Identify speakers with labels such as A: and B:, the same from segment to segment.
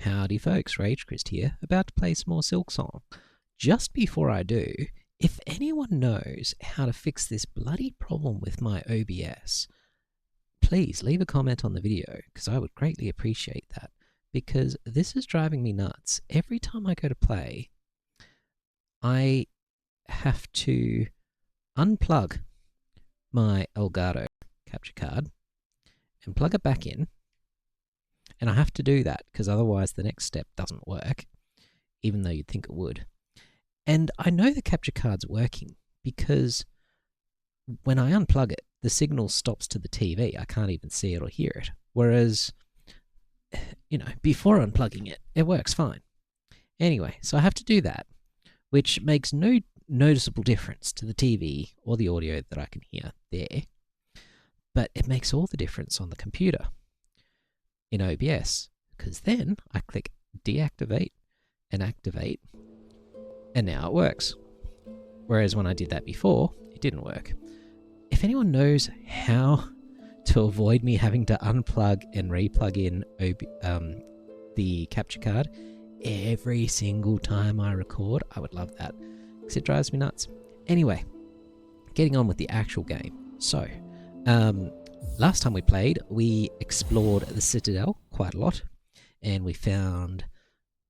A: Howdy folks, RageChrist here, about to play some more Silksong. Just before I do, if anyone knows how to fix this bloody problem with my OBS, please leave a comment on the video, because I would greatly appreciate that, because this is driving me nuts. Every time I go to play, I have to unplug my Elgato capture card and plug it back in. And I have to do that because otherwise the next step doesn't work, even though you'd think it would. And I know the capture card's working because when I unplug it, the signal stops to the TV. I can't even see it or hear it. Whereas, you know, before unplugging it, it works fine. Anyway, so I have to do that, which makes no noticeable difference to the TV or the audio that I can hear there. But it makes all the difference on the computer in OBS, because then I click deactivate and activate, and now it works. Whereas when I did that before, it didn't work. If anyone knows how to avoid me having to unplug and replug in the capture card every single time I record, I would love that, because it drives me nuts. Anyway, getting on with the actual game. So, last time we played, we explored the Citadel quite a lot, and we found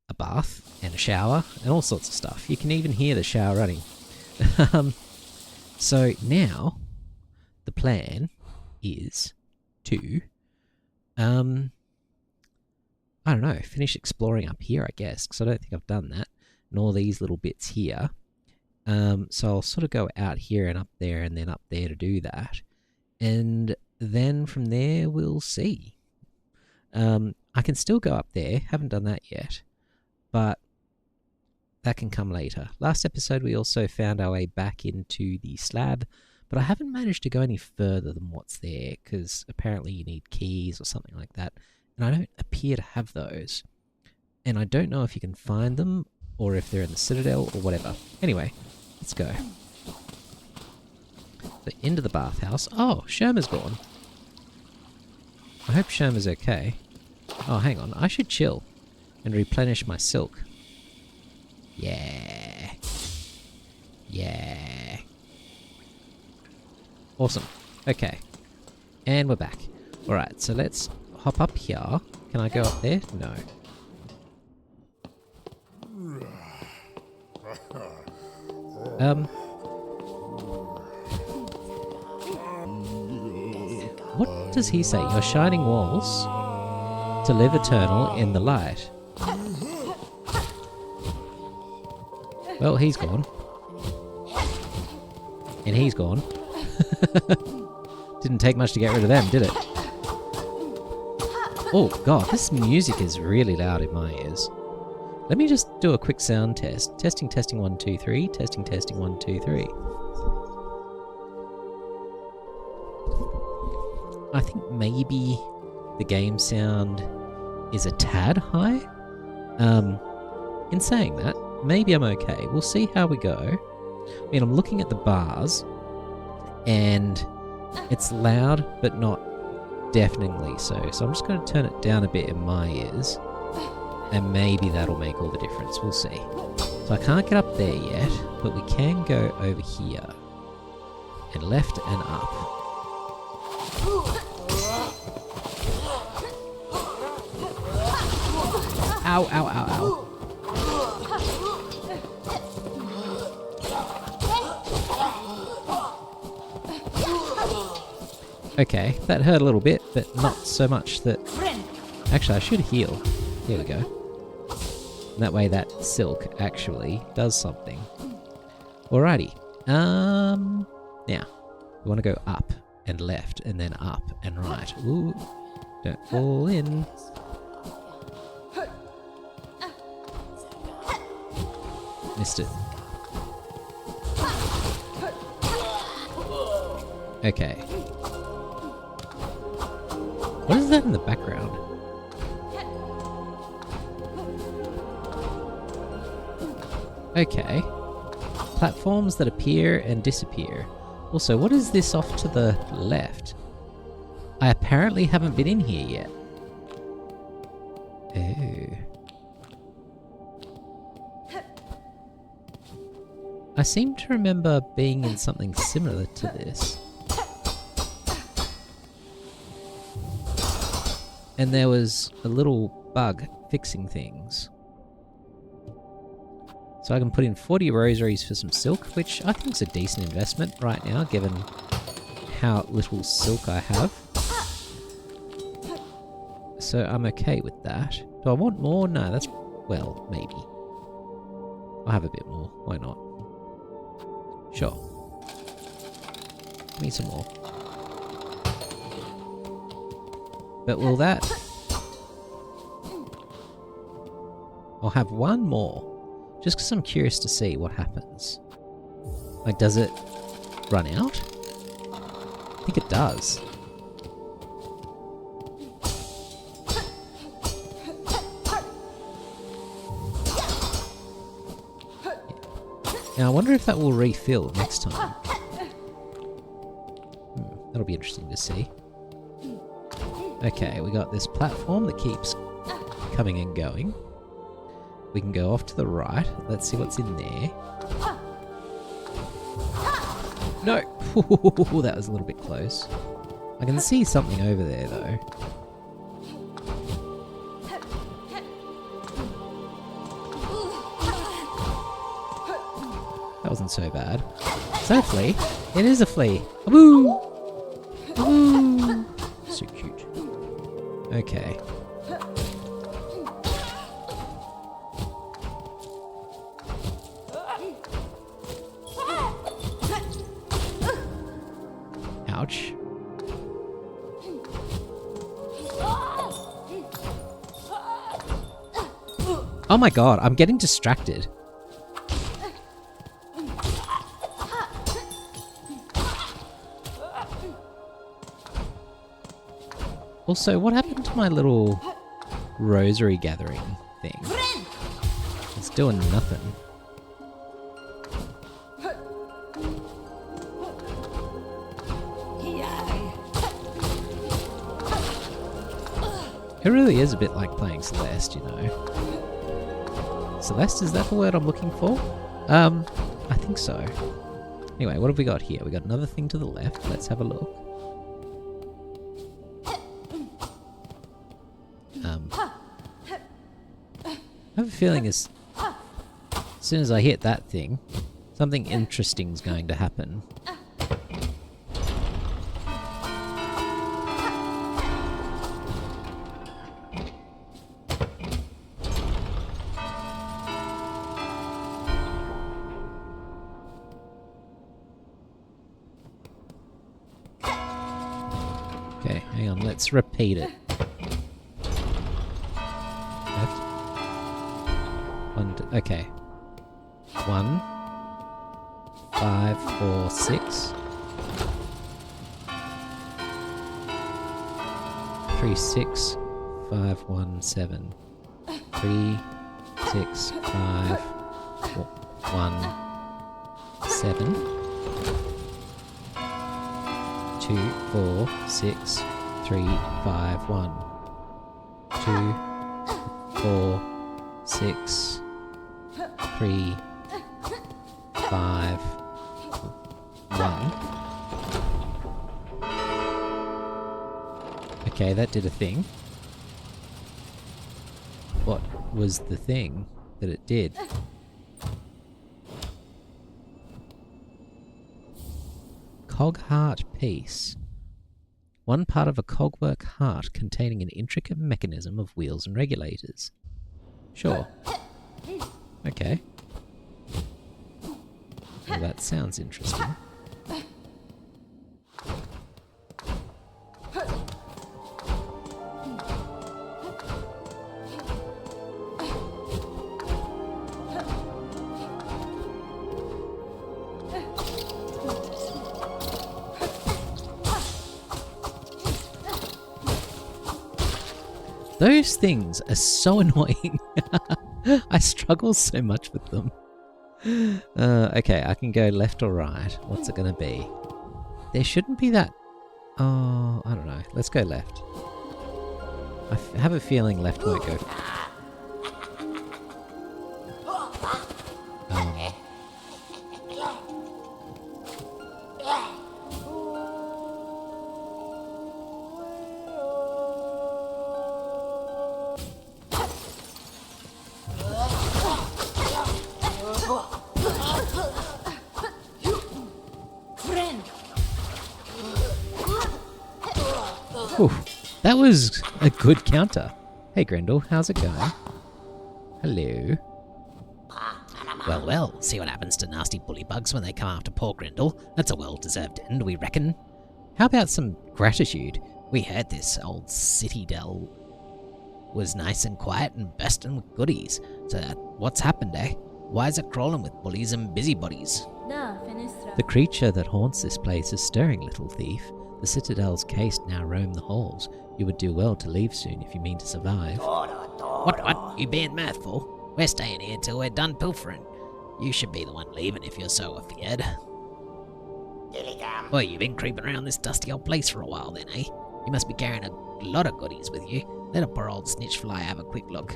A: a bath and a shower and all sorts of stuff. You can even hear the shower running. So now, the plan is to, I don't know, finish exploring up here, I guess, because I don't think I've done that, and all these little bits here. So I'll sort of go out here and up there and then up there to do that. And then from there, we'll see. I can still go up there. Haven't done that yet. But that can come later. Last episode, we also found our way back into the slab. But I haven't managed to go any further than what's there, because apparently you need keys or something like that. And I don't appear to have those. And I don't know if you can find them, or if they're in the Citadel, or whatever. Anyway, let's go. So into the bathhouse. Oh, Sherma's gone. I hope Sherma's okay. Oh, hang on. I should chill and replenish my silk. Yeah. Yeah. Awesome. Okay. And we're back. Alright, so let's hop up here. Can I go up there? No. What does he say? Your shining walls to live eternal in the light. Well, he's gone. And he's gone. Didn't take much to get rid of them, did it? Oh, God, this music is really loud in my ears. Let me just do a quick sound test. Testing, testing, 1, 2, 3. Testing, testing, 1, 2, 3. I think maybe the game sound is a tad high. In saying that, maybe I'm okay. We'll see how we go. I mean, I'm looking at the bars, and it's loud, but not deafeningly so. So I'm just going to turn it down a bit in my ears, and maybe that'll make all the difference. We'll see. So I can't get up there yet, but we can go over here, and left and up. Ow, ow, ow, ow. Okay, that hurt a little bit, but not so much that... Actually, I should heal. There we go. And that way that silk actually does something. Alrighty. Now, we want to go up and left, and then up and right. Ooh, don't fall in. Missed it. Okay. What is that in the background? Okay. Platforms that appear and disappear. Also, what is this off to the left? I apparently haven't been in here yet. Oh. I seem to remember being in something similar to this. And there was a little bug fixing things. So I can put in 40 rosaries for some silk, which I think is a decent investment right now, given how little silk I have. So I'm okay with that. Do I want more? No, that's... well, maybe. I'll have a bit more. Why not? Sure. Give me some more. But will that... I'll have one more. Just because I'm curious to see what happens. Like, does it run out? I think it does. Now, I wonder if that will refill next time. That'll be interesting to see. Okay, we got this platform that keeps coming and going. We can go off to the right. Let's see what's in there. No! That was a little bit close. I can see something over there, though. That wasn't so bad. Is that a flea? It is a flea! Woo! Woo! So cute. Okay. Ouch. Oh my god, I'm getting distracted. Also, what happened to my little rosary gathering thing? It's doing nothing. It really is a bit like playing Celeste, you know. Celeste, is that the word I'm looking for? I think so. Anyway, what have we got here? We got another thing to the left. Let's have a look. I have a feeling as soon as I hit that thing, something interesting's going to happen. Okay, hang on, let's repeat it. Left. Okay. 1, 5, 4, 6. 3, 6, 5, 1, 7. 3, 6, 5, 1, 7. 2, 4, 6, 3, 5, 1. 2, 4, 6, 3, 5, 1. Okay, that did a thing. What was the thing that it did? Cog heart piece. One part of a cogwork heart containing an intricate mechanism of wheels and regulators. Sure. Okay. Well, that sounds interesting. Those things are so annoying. I struggle so much with them. Okay, I can go left or right. What's it going to be? There shouldn't be that... Oh, I don't know. Let's go left. I have a feeling left won't go... That was a good counter. Hey Grindle, how's it going? Hello. Well, well, see what happens to nasty bully bugs when they come after poor Grindle. That's a well-deserved end, we reckon. How about some gratitude? We heard this old Citadel was nice and quiet and bursting with goodies. So what's happened, eh? Why is it crawling with bullies and busybodies? The creature that haunts this place is stirring, little thief. The Citadel's case now roam the halls. You would do well to leave soon if you mean to survive. What? You being mirthful? We're staying here till we're done pilfering. You should be the one leaving if you're so afeared. Well, you've been creeping around this dusty old place for a while then, eh? You must be carrying a lot of goodies with you. Let a poor old snitch fly have a quick look.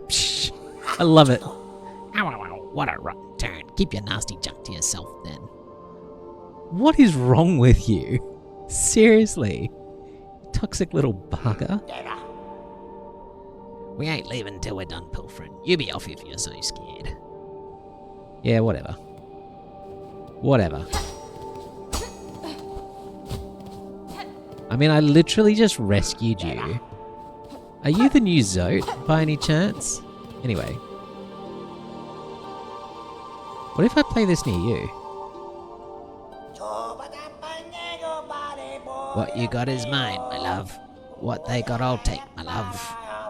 A: Psh, I love it. What a rotten turn. Keep your nasty junk to yourself then. What is wrong with you? Seriously? Toxic little bugger. We ain't leaving till we're done pilfering. You be off if you're so scared. Yeah, whatever. Whatever. I mean, I literally just rescued you. Are you the new Zote, by any chance? Anyway. What if I play this near you? What you got is mine, my love. What they got I'll take, my love.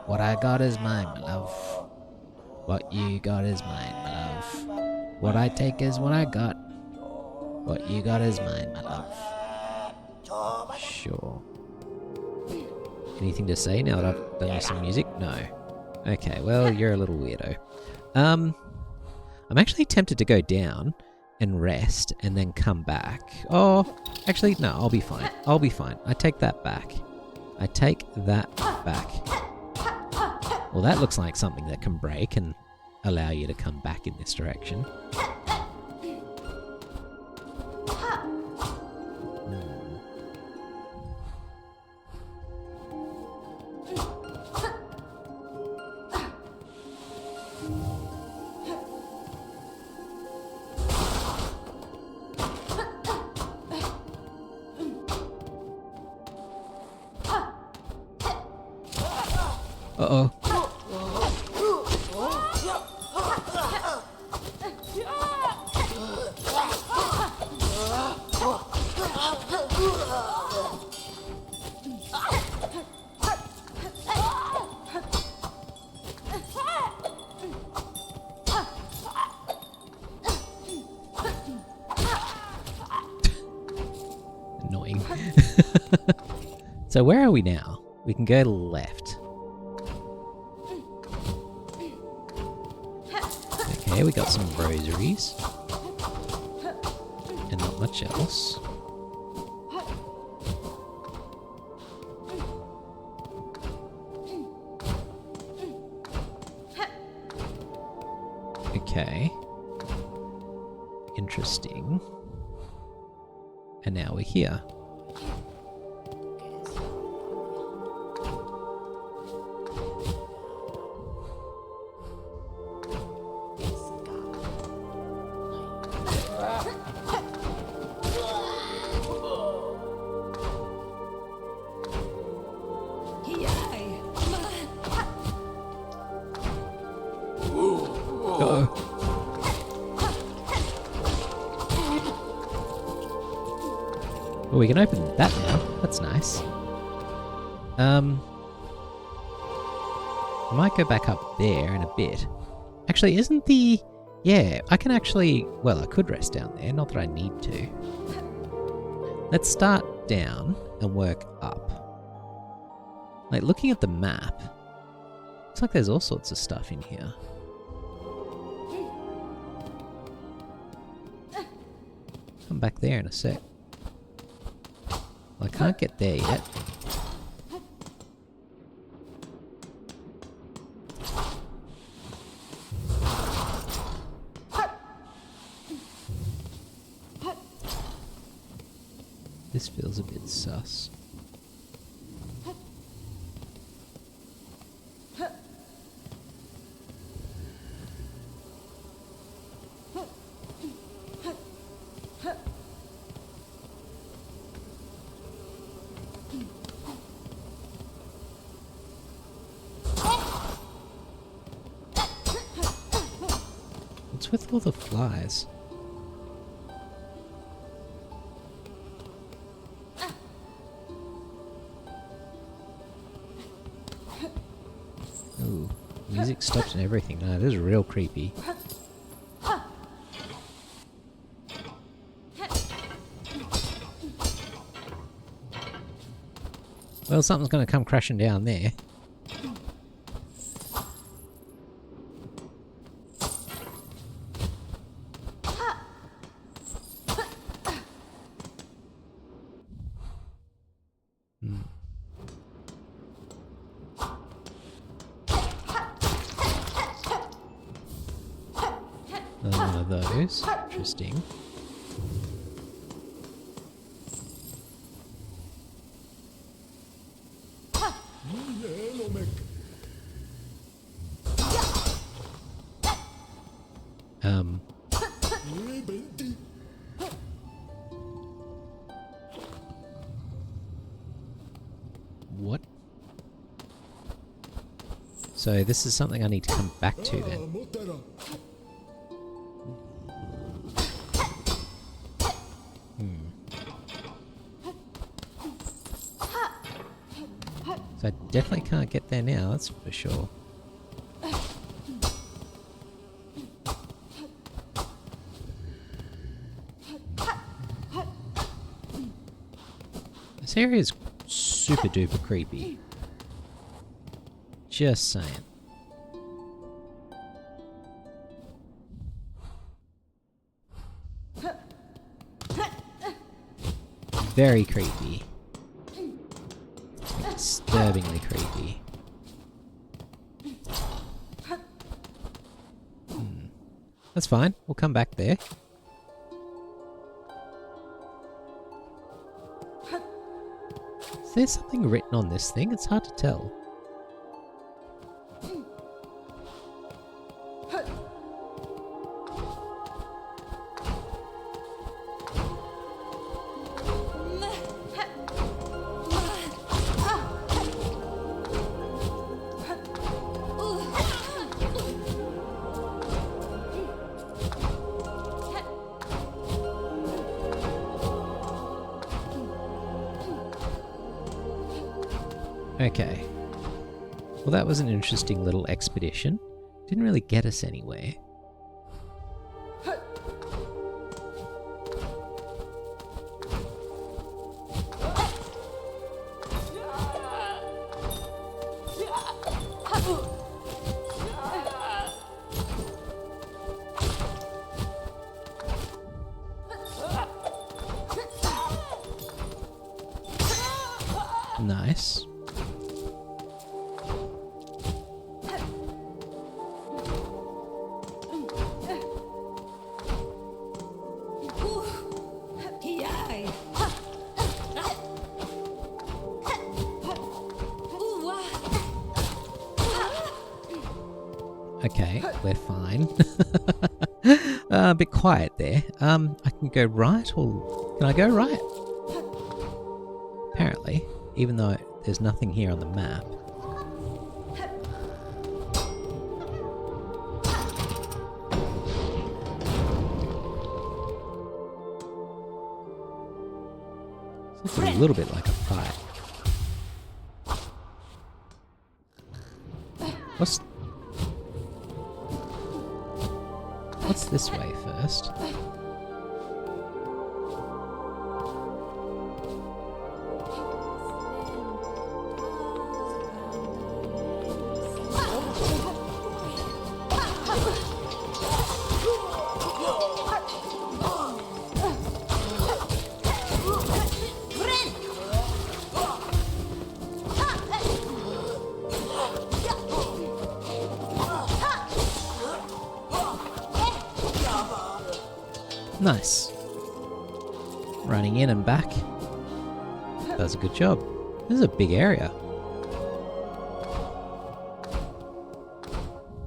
A: What I got is mine, my love. What you got is mine, my love. What I take is what I got. What you got is mine, my love. Sure. Anything to say now that I've done some music? No. Okay, well, you're a little weirdo. I'm actually tempted to go down and rest and then come back. Oh, actually, no, I'll be fine. I'll be fine. I take that back. I take that back. Well, that looks like something that can break and allow you to come back in this direction. Uh-oh. Annoying. So where are we now? We can go left. Okay, we got some rosaries. And not much else. Okay. Interesting. And now we're here. Uh-oh. Well, we can open that now. That's nice. I might go back up there in a bit. Actually, isn't the... Yeah, I can actually... Well, I could rest down there, not that I need to. Let's start down and work up. Like, looking at the map, looks like there's all sorts of stuff in here. Come back there in a sec. Well, I can't get there yet. This feels a bit sus. What's with all the flies? Ooh, music stops and everything. No, this is real creepy. Well, something's going to come crashing down there. Another one of those. Interesting. What? So this is something I need to come back to then. So I definitely can't get there now, that's for sure. This area is super duper creepy. Just saying. Very creepy. Disturbingly creepy. That's fine. We'll come back there. Is there something written on this thing? It's hard to tell. Okay. Well, that was an interesting little expedition. Didn't really get us anywhere. Nice. Okay, we're fine. A bit quiet there. I can go right, or can I go right? Apparently, even though there's nothing here on the map. This looks a little bit like a fight. What's this way first? Nice. Running in and back. Does a good job. This is a big area.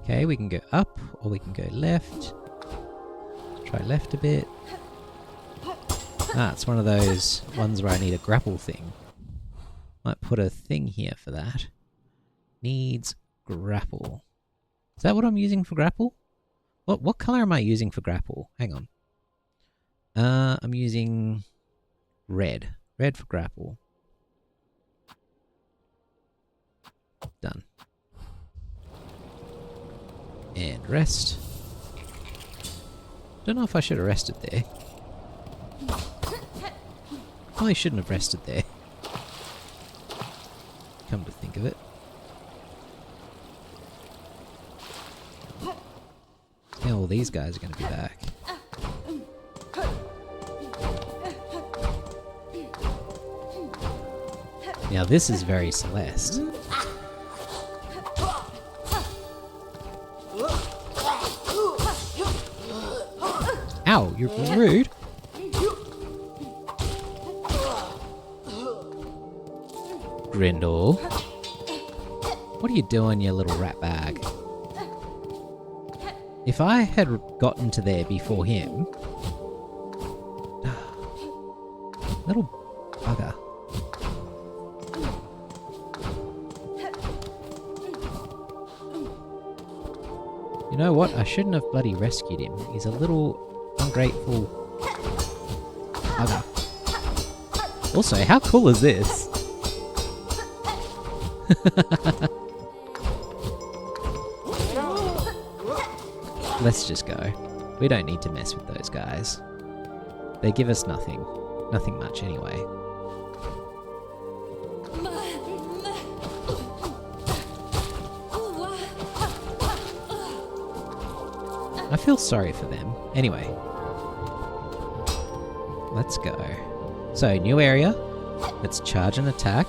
A: Okay, we can go up or we can go left. Let's try left a bit. Ah, it's one of those ones where I need a grapple thing. Might put a thing here for that. Needs grapple. Is that what I'm using for grapple? What color am I using for grapple? Hang on. I'm using red. Red for grapple. Done. And rest. Don't know if I should have rested there. Probably shouldn't have rested there. Come to think of it. Now all these guys are going to be back. Now this is very Celeste. Ow, you're rude. Grindle. What are you doing, you little rat bag? If I had gotten to there before him... Little bugger. You know what? I shouldn't have bloody rescued him. He's a little ungrateful bugger. Also, how cool is this? Let's just go. We don't need to mess with those guys. They give us nothing. Nothing much anyway. I feel sorry for them. Anyway. Let's go. So, new area. Let's charge and attack.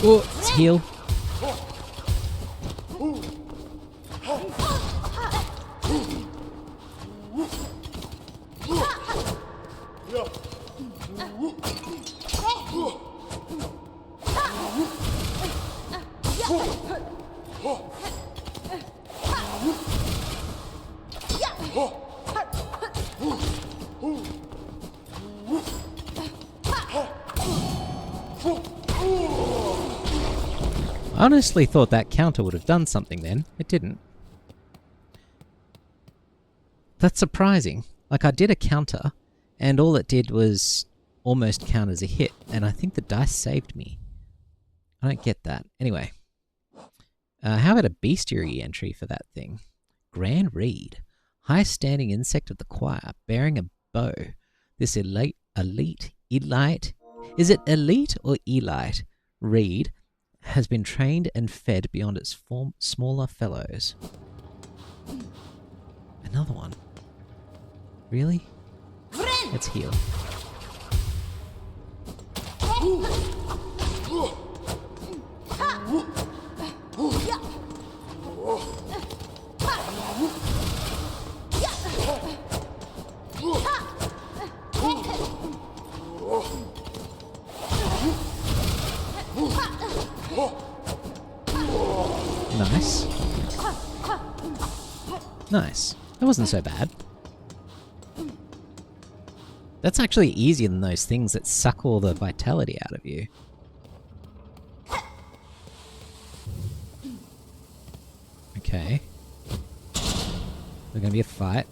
A: Oh, let's heal. I honestly thought that counter would have done something then. It didn't. That's surprising. Like, I did a counter, and all it did was almost count as a hit, and I think the dice saved me. I don't get that. Anyway. How about a bestiary entry for that thing? Grand Reed. High-standing insect of the choir, bearing a bow. This elite... Is it elite or elite? Reed has been trained and fed beyond its smaller fellows. Another one. Really? Let's heal. Nice. Nice. That wasn't so bad. That's actually easier than those things that suck all the vitality out of you. Okay. There's gonna be a fight.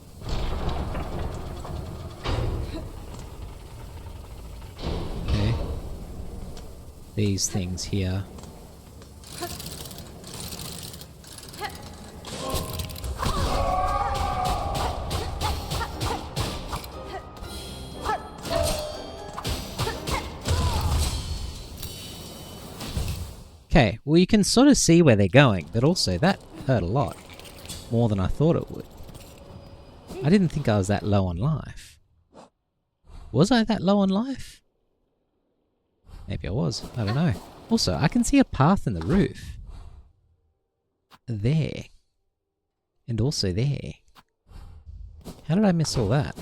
A: Okay. These things here. Okay, well you can sort of see where they're going, but also that hurt a lot. More than I thought it would. I didn't think I was that low on life. Was I that low on life? Maybe I was, I don't know. Also, I can see a path in the roof. There. And also there. How did I miss all that?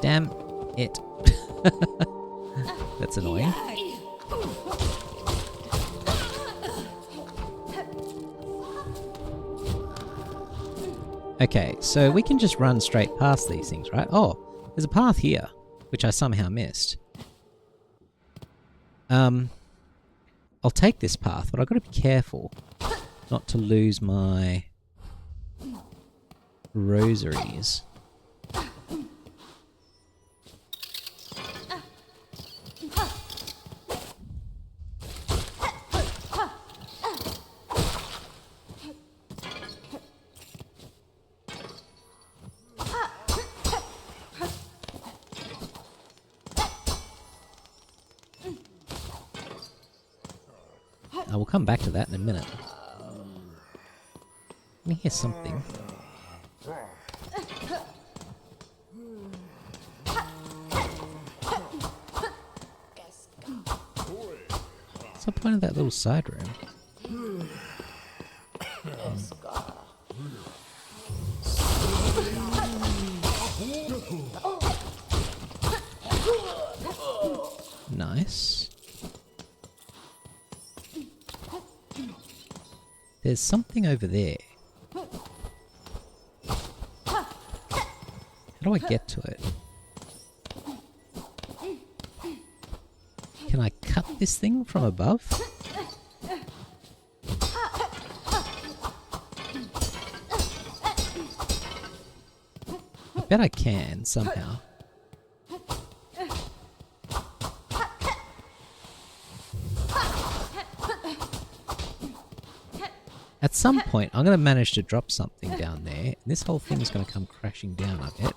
A: Damn it. That's annoying. Okay, so we can just run straight past these things, right? Oh, there's a path here, which I somehow missed. I'll take this path, but I've got to be careful not to lose my rosaries. I will come back to that in a minute. Let me hear something. What's the point of that little side room? Nice. There's something over there. How do I get to it? Can I cut this thing from above? I bet I can somehow. At some point, I'm going to manage to drop something down there, and this whole thing is going to come crashing down, I bet.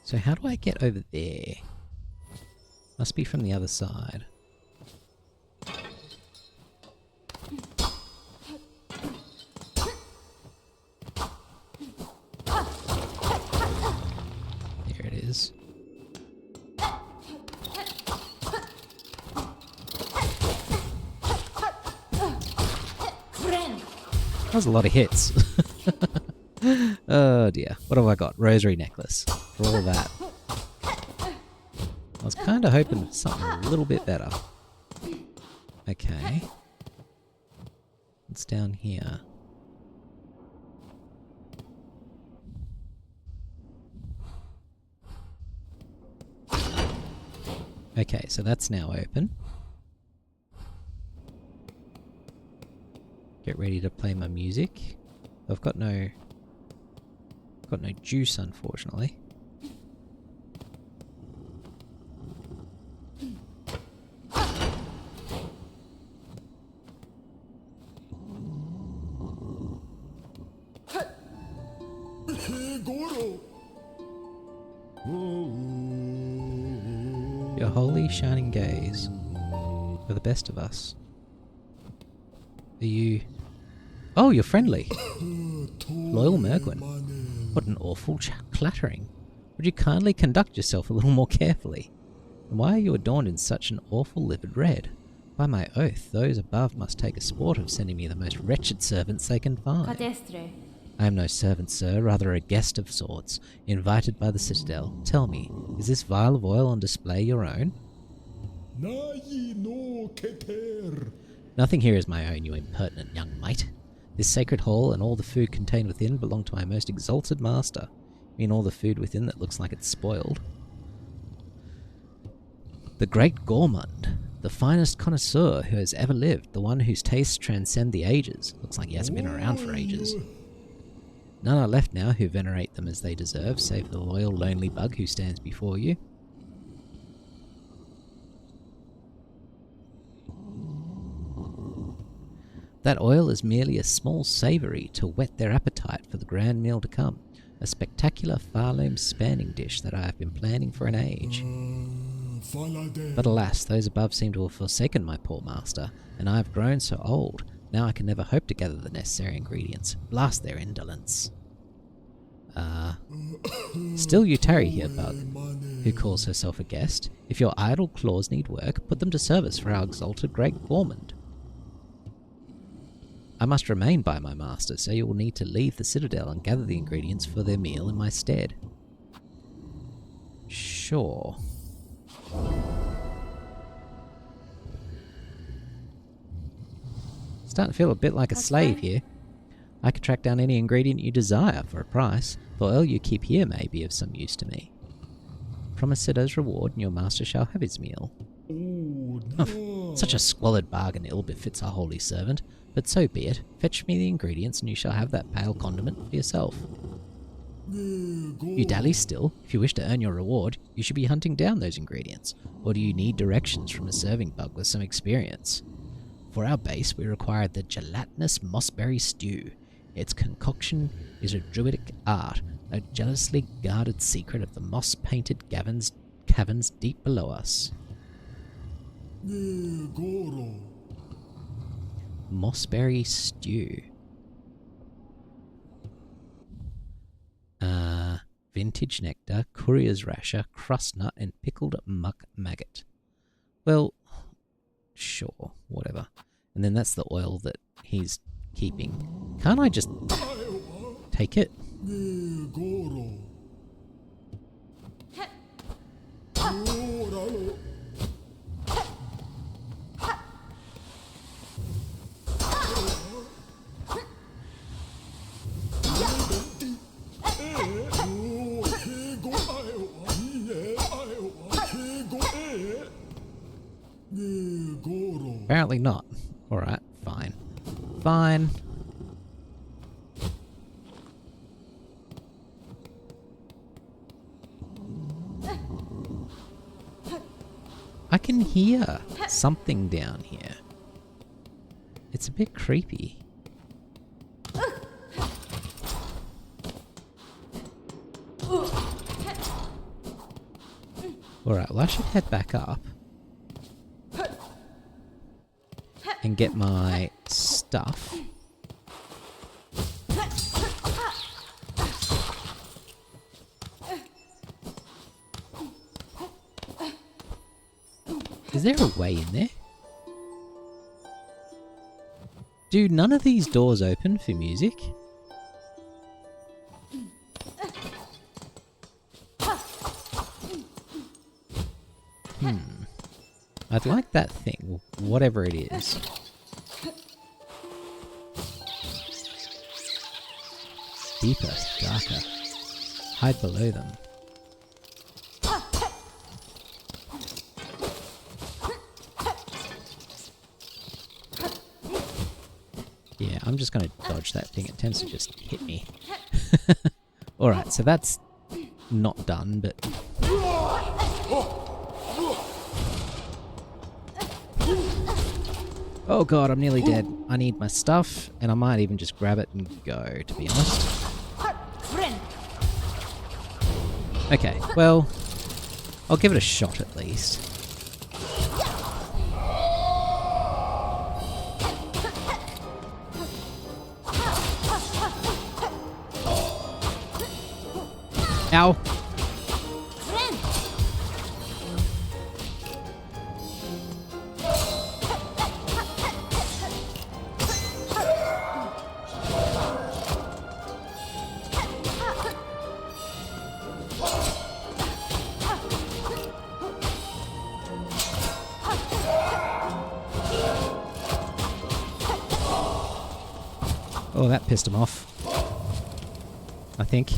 A: So how do I get over there? Must be from the other side. There it is. That was a lot of hits. Oh dear. What have I got? Rosary necklace. For all of that. I was kind of hoping for something a little bit better. Okay. What's down here? Okay, so that's now open. Get ready to play my music. I've got no juice, unfortunately. Your holy shining gaze for the best of us. Are you... Oh, you're friendly. Loyal Mergwin. What an awful clattering. Would you kindly conduct yourself a little more carefully? And why are you adorned in such an awful livid red? By my oath, those above must take a sport of sending me the most wretched servants they can find. I am no servant, sir, rather a guest of sorts, invited by the Citadel. Tell me, is this vial of oil on display your own? Nothing here is my own, you impertinent young mite. This sacred hall and all the food contained within belong to my most exalted master. I mean all the food within that looks like it's spoiled. The great gourmand, the finest connoisseur who has ever lived, the one whose tastes transcend the ages. Looks like he hasn't been around for ages. None are left now who venerate them as they deserve, save the loyal, lonely bug who stands before you. That oil is merely a small savoury to whet their appetite for the grand meal to come, a spectacular far-loom spanning dish that I have been planning for an age. But alas, those above seem to have forsaken my poor master, and I have grown so old Now I can never hope to gather the necessary ingredients. Blast their indolence. Still you tarry here, Bug, who calls herself a guest. If your idle claws need work, put them to service for our exalted great gourmand. I must remain by my master, so you will need to leave the Citadel and gather the ingredients for their meal in my stead. Sure. Starting to feel a bit like a slave here. I could track down any ingredient you desire for a price. The oil you keep here may be of some use to me. Promise it as reward, and your master shall have his meal. Such a squalid bargain ill befits our holy servant, but so be it. Fetch me the ingredients, and you shall have that pale condiment for yourself. You dally still? If you wish to earn your reward, you should be hunting down those ingredients. Or do you need directions from a serving bug with some experience? For our base, we require the gelatinous mossberry stew. Its concoction is a druidic art, a jealously guarded secret of the moss-painted caverns deep below us. Mossberry stew. Vintage nectar, courier's rasher, crust nut, and pickled muck maggot. Well, sure, whatever. And then that's the oil that he's keeping. Can't I just take it? Apparently not. Alright, fine. Fine. I can hear something down here. It's a bit creepy. Alright, well I should head back up and get my stuff. Is there a way in there? Do none of these doors open for music? I'd like that thing, whatever it is. Deeper, darker. Hide below them. Yeah, I'm just going to dodge that thing. It tends to just hit me. Alright, so that's not done, but... Oh god, I'm nearly dead. I need my stuff, and I might even just grab it and go, to be honest. Okay, well, I'll give it a shot at least. Ow! Oh, that pissed him off. I think.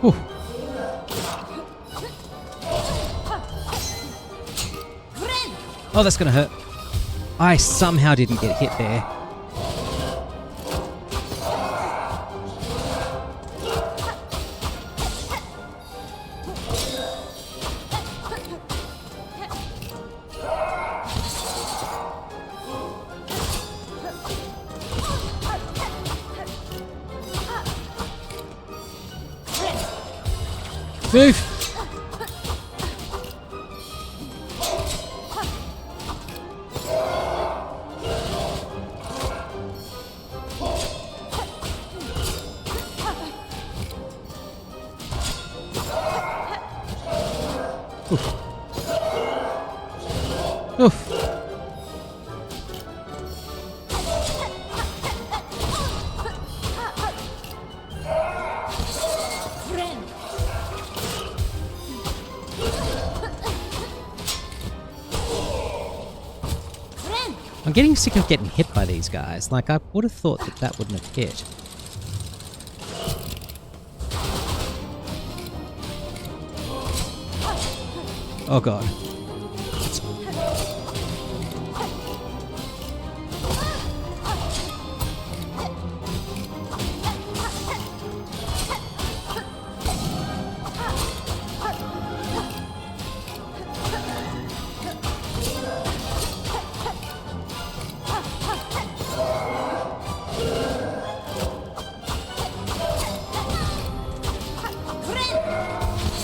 A: Whew. Oh, that's gonna hurt. I somehow didn't get hit there. Move! Oof. Oof. I'm getting sick of getting hit by these guys. Like, I would have thought that that wouldn't have hit. Oh god.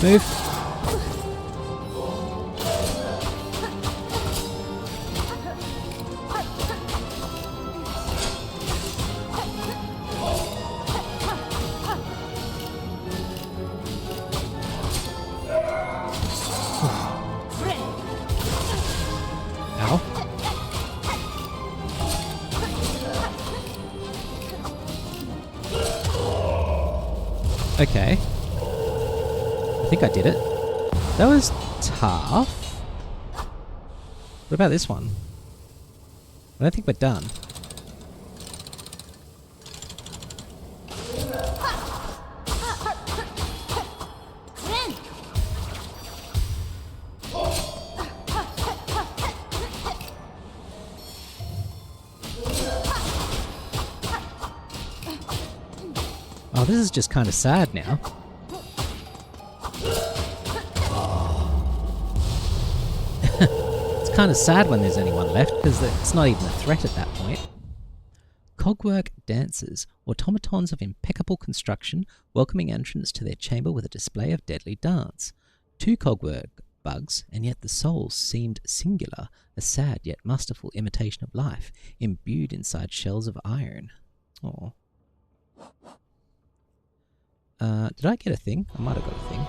A: Move. Ow. Okay. I think I did it. That was tough. What about this one? I don't think we're done. Oh, this is just kind of sad now. It's kind of sad when there's only one left, because it's not even a threat at that point. Cogwork Dancers, automatons of impeccable construction, welcoming entrance to their chamber with a display of deadly dance. 2 cogwork bugs, and yet the souls seemed singular, a sad yet masterful imitation of life, imbued inside shells of iron. Oh. Did I get a thing? I might have got a thing.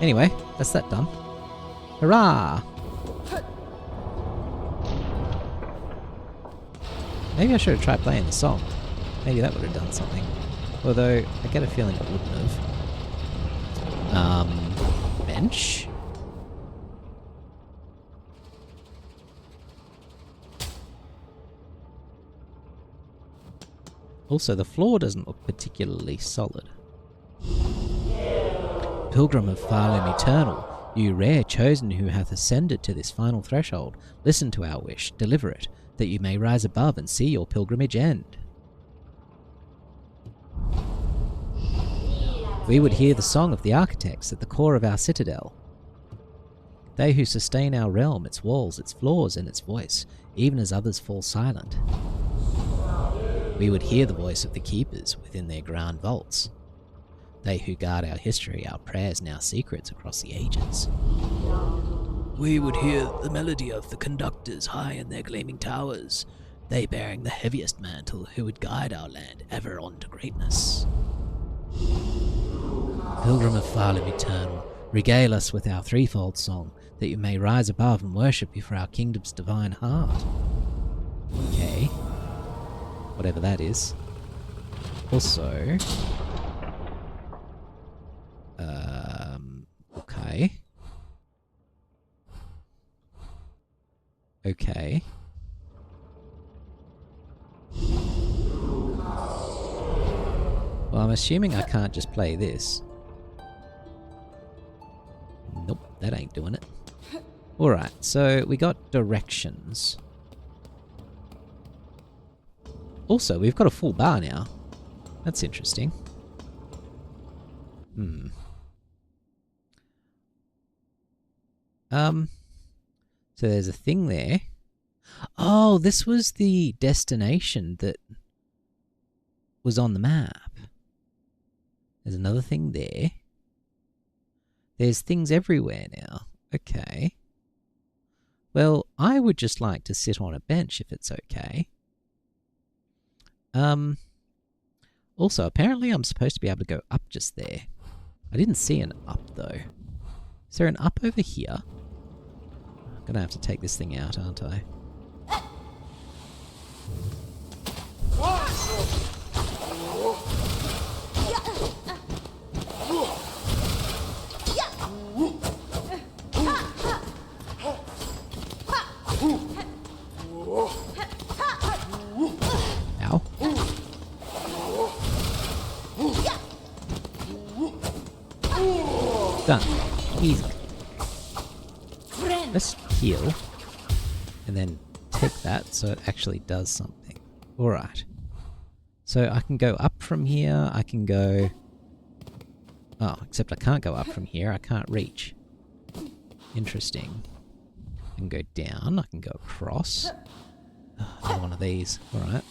A: Anyway, that's that done. Hurrah! Maybe I should have tried playing the song. Maybe that would have done something. Although, I get a feeling it wouldn't have. Bench? Also, the floor doesn't look particularly solid. Pilgrim of Thalum Eternal, you rare chosen who hath ascended to this final threshold, listen to our wish, deliver it, that you may rise above and see your pilgrimage end. We would hear the song of the architects at the core of our citadel. They who sustain our realm, its walls, its floors, and its voice, even as others fall silent. We would hear the voice of the keepers within their ground vaults. They who guard our history, our prayers, and our secrets across the ages. We would hear the melody of the conductors high in their gleaming towers, they bearing the heaviest mantle who would guide our land ever on to greatness. Pilgrim of Thalum Eternal, regale us with our threefold song, that you may rise above and worship you for our kingdom's divine heart. Okay. Whatever that is. Also... okay. Okay. Well, I'm assuming I can't just play this. Nope, that ain't doing it. Alright, so we got directions. Also, we've got a full bar now. That's interesting. So there's a thing there. Oh, this was the destination that was on the map. There's another thing there. There's things everywhere now. Okay. Well, I would just like to sit on a bench if it's okay. Also, apparently I'm supposed to be able to go up just there. I didn't see an up, though. Is there an up over here? I'm gonna have to take this thing out, aren't I? Ow. Done. Easy. Let's heal. And then take that so it actually does something. Alright. So I can go up from here, I can go... Oh, except I can't go up from here, I can't reach. Interesting. I can go down, I can go across. Oh, another one of these. Alright.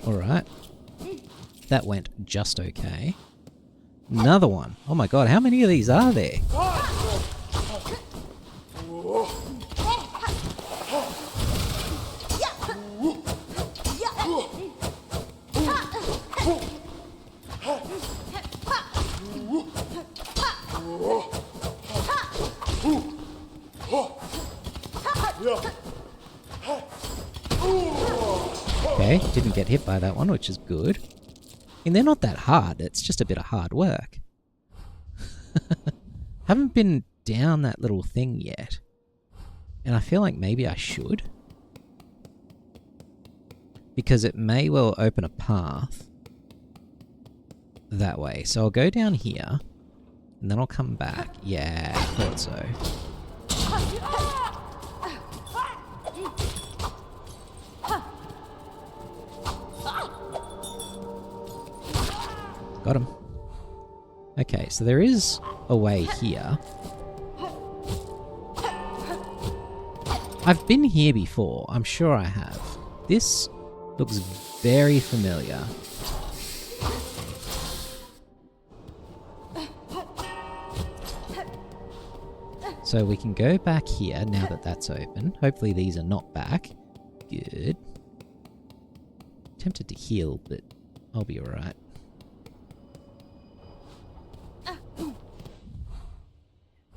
A: Alright. That went just okay. Another one. Oh my god, how many of these are there? Okay, didn't get hit by that one, which is good. And they're not that hard, it's just a bit of hard work. Haven't been down that little thing yet. And I feel like maybe I should. Because it may well open a path that way. So I'll go down here, and then I'll come back. Yeah, I thought so. Got him. Okay, so there is a way here. I've been here before, I'm sure I have. This looks very familiar. So we can go back here now that that's open. Hopefully these are not back. Good. Tempted to heal, but I'll be alright.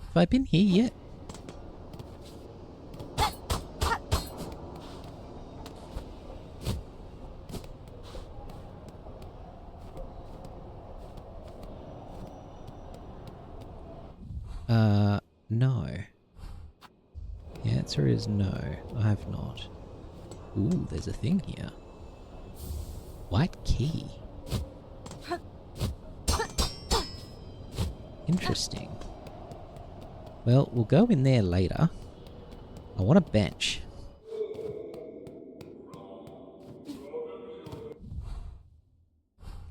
A: Have I been here yet? No. The answer is no, I have not. Ooh, there's a thing here. White key. Interesting. Well, we'll go in there later. I want a bench.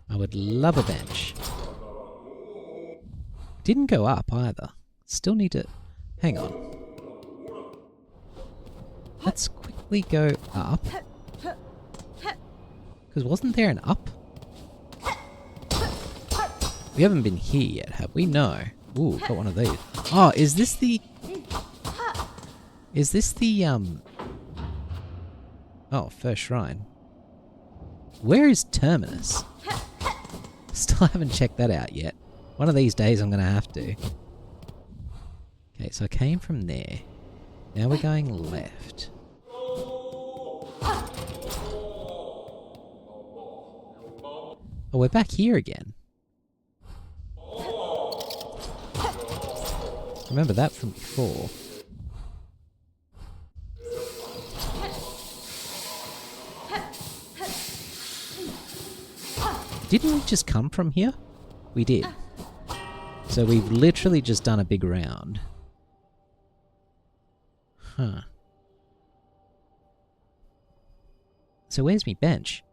A: I would love a bench. Didn't go up either. Still need to... Hang on. Let's quickly go up. Because wasn't there an up? We haven't been here yet, have we? No. Ooh, got one of these. Oh, is this the... Is this the, Oh, first shrine. Where is Terminus? Still haven't checked that out yet. One of these days I'm going to have to. Okay, so I came from there. Now we're going left. Oh, we're back here again. Remember that from before. Didn't we just come from here? We did. So we've literally just done a big round. Huh. So where's me bench?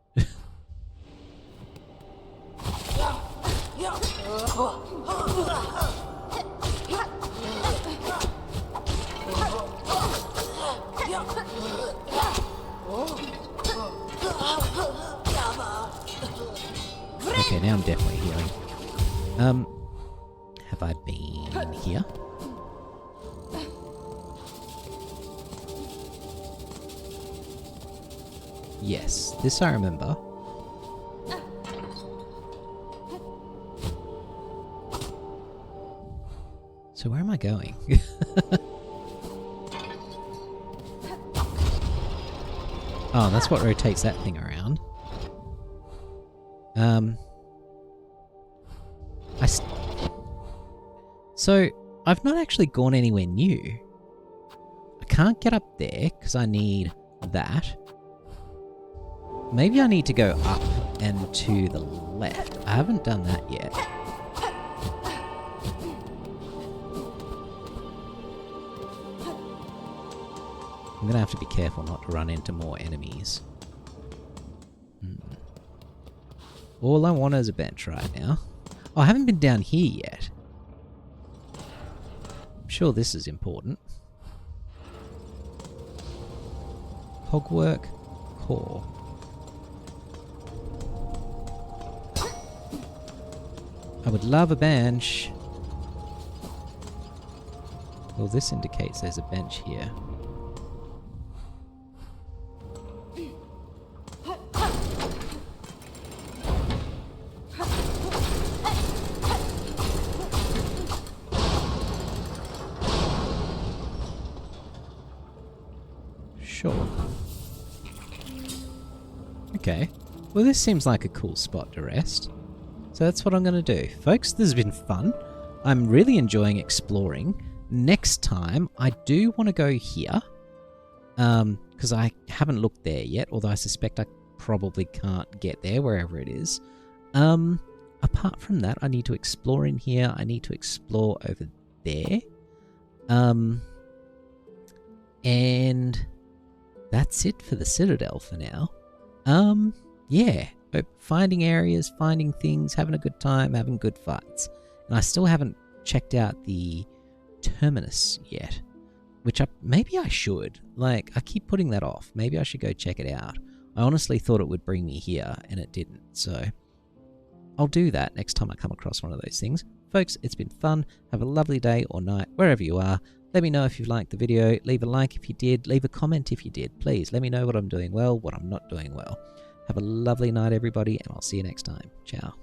A: Okay, now I'm definitely healing. Have I been here? Yes, this I remember. So where am I going? Oh, that's what rotates that thing around. So, I've not actually gone anywhere new. I can't get up there because I need that. Maybe I need to go up and to the left. I haven't done that yet. I'm gonna have to be careful not to run into more enemies. All I want is a bench right now. Oh, I haven't been down here yet. I'm sure this is important. Cogwork Core. I would love a bench. Well, this indicates there's a bench here. Sure. Okay. Well, this seems like a cool spot to rest. So that's what I'm going to do. Folks, this has been fun. I'm really enjoying exploring. Next time, I do want to go here. Because I haven't looked there yet, although I suspect I probably can't get there, wherever it is. Apart from that, I need to explore in here. I need to explore over there. And that's it for the Citadel for now. Yeah. Finding areas, finding things, having a good time, having good fights. And I still haven't checked out the Terminus yet. Which maybe I should. Like, I keep putting that off. Maybe I should go check it out. I honestly thought it would bring me here, and it didn't. So, I'll do that next time I come across one of those things. Folks, it's been fun. Have a lovely day or night, wherever you are. Let me know if you've liked the video. Leave a like if you did. Leave a comment if you did. Please, let me know what I'm doing well, what I'm not doing well. Have a lovely night, everybody, and I'll see you next time. Ciao.